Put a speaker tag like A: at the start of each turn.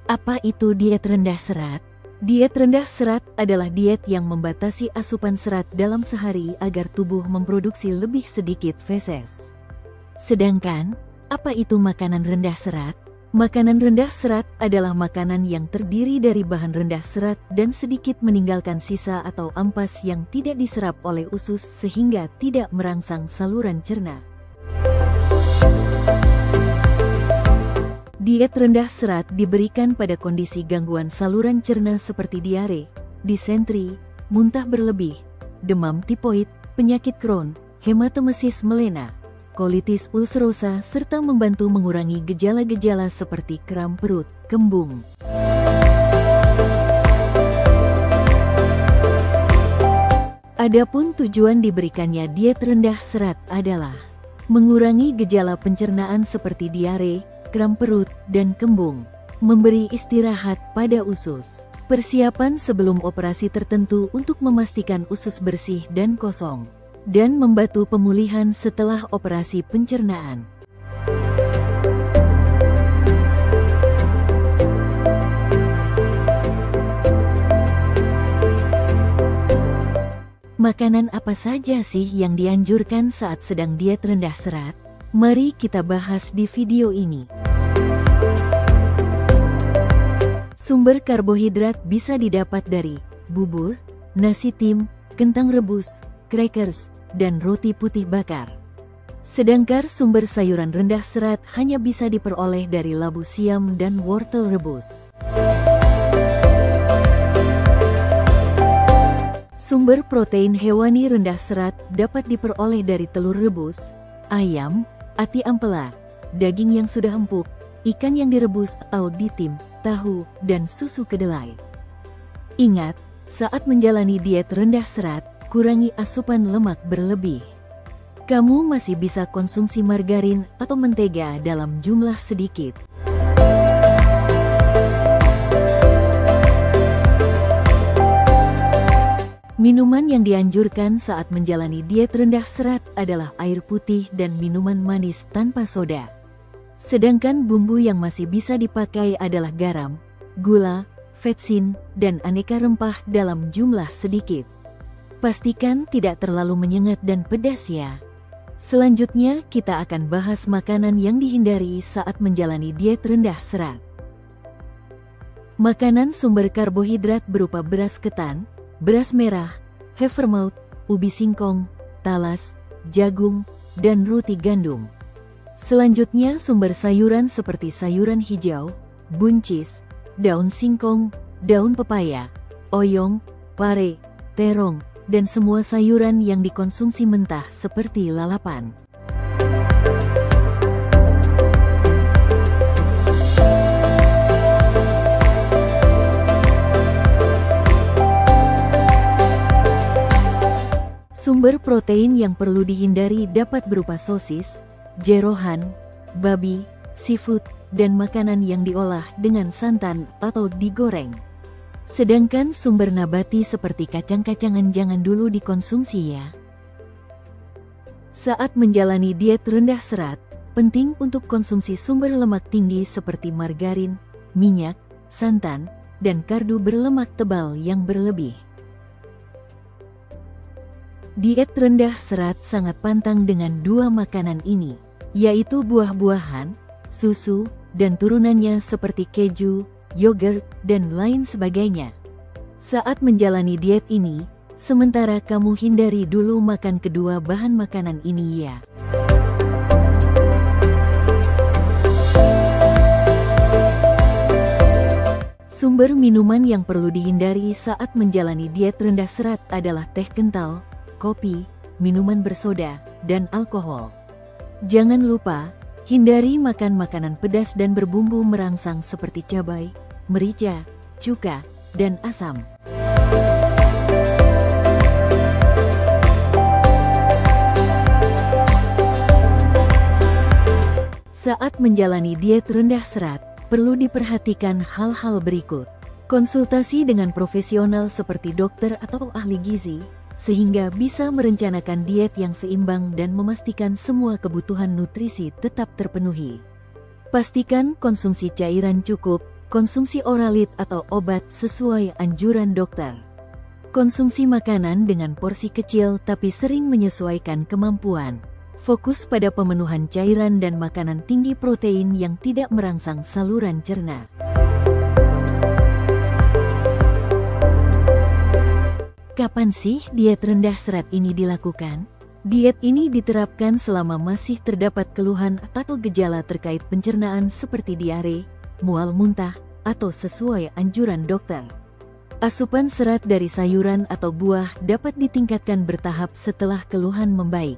A: Apa itu diet rendah serat? Diet rendah serat adalah diet yang membatasi asupan serat dalam sehari agar tubuh memproduksi lebih sedikit feses. Sedangkan, apa itu makanan rendah serat? Makanan rendah serat adalah makanan yang terdiri dari bahan rendah serat dan sedikit meninggalkan sisa atau ampas yang tidak diserap oleh usus sehingga tidak merangsang saluran cerna. Diet rendah serat diberikan pada kondisi gangguan saluran cerna seperti diare, disentri, muntah berlebih, demam tipoid, penyakit Crohn, hematemesis melena, kolitis ulcerosa serta membantu mengurangi gejala-gejala seperti kram perut, kembung. Adapun tujuan diberikannya diet rendah serat adalah mengurangi gejala pencernaan seperti diare, kram perut, dan kembung, memberi istirahat pada usus, persiapan sebelum operasi tertentu untuk memastikan usus bersih dan kosong, dan membantu pemulihan setelah operasi pencernaan. Makanan apa saja sih yang dianjurkan saat sedang diet rendah serat? Mari kita bahas di video ini. Sumber karbohidrat bisa didapat dari bubur, nasi tim, kentang rebus, crackers, dan roti putih bakar. Sedangkan sumber sayuran rendah serat hanya bisa diperoleh dari labu siam dan wortel rebus. Sumber protein hewani rendah serat dapat diperoleh dari telur rebus, ayam, ati ampela, daging yang sudah empuk, ikan yang direbus atau ditim, tahu, dan susu kedelai. Ingat, saat menjalani diet rendah serat, kurangi asupan lemak berlebih. Kamu masih bisa konsumsi margarin atau mentega dalam jumlah sedikit. Minuman yang dianjurkan saat menjalani diet rendah serat adalah air putih dan minuman manis tanpa soda. Sedangkan bumbu yang masih bisa dipakai adalah garam, gula, vetsin, dan aneka rempah dalam jumlah sedikit. Pastikan tidak terlalu menyengat dan pedas ya. Selanjutnya kita akan bahas makanan yang dihindari saat menjalani diet rendah serat. Makanan sumber karbohidrat berupa beras ketan, beras merah, havermouth, ubi singkong, talas, jagung, dan roti gandum. Selanjutnya sumber sayuran seperti sayuran hijau, buncis, daun singkong, daun pepaya, oyong, pare, terong, dan semua sayuran yang dikonsumsi mentah seperti lalapan. Sumber protein yang perlu dihindari dapat berupa sosis, jeroan, babi, seafood, dan makanan yang diolah dengan santan atau digoreng. Sedangkan sumber nabati seperti kacang-kacangan jangan dulu dikonsumsi ya. Saat menjalani diet rendah serat, penting untuk konsumsi sumber lemak tinggi seperti margarin, minyak, santan, dan kardu berlemak tebal yang berlebih. Diet rendah serat sangat pantang dengan dua makanan ini, yaitu buah-buahan, susu, dan turunannya seperti keju, yogurt, dan lain sebagainya. Saat menjalani diet ini, sementara kamu hindari dulu makan kedua bahan makanan ini ya. Sumber minuman yang perlu dihindari saat menjalani diet rendah serat adalah teh kental, kopi, minuman bersoda, dan alkohol. Jangan lupa, hindari makan makanan pedas dan berbumbu merangsang seperti cabai, merica, cuka, dan asam. Saat menjalani diet rendah serat, perlu diperhatikan hal-hal berikut. Konsultasi dengan profesional seperti dokter atau ahli gizi, sehingga bisa merencanakan diet yang seimbang dan memastikan semua kebutuhan nutrisi tetap terpenuhi. Pastikan konsumsi cairan cukup, Konsumsi oralit atau obat sesuai anjuran dokter. Konsumsi makanan dengan porsi kecil tapi sering menyesuaikan kemampuan. Fokus pada pemenuhan cairan dan makanan tinggi protein yang tidak merangsang saluran cerna. Kapan sih diet rendah serat ini dilakukan? Diet ini diterapkan selama masih terdapat keluhan atau gejala terkait pencernaan seperti diare, mual muntah, atau sesuai anjuran dokter. Asupan serat dari sayuran atau buah dapat ditingkatkan bertahap setelah keluhan membaik.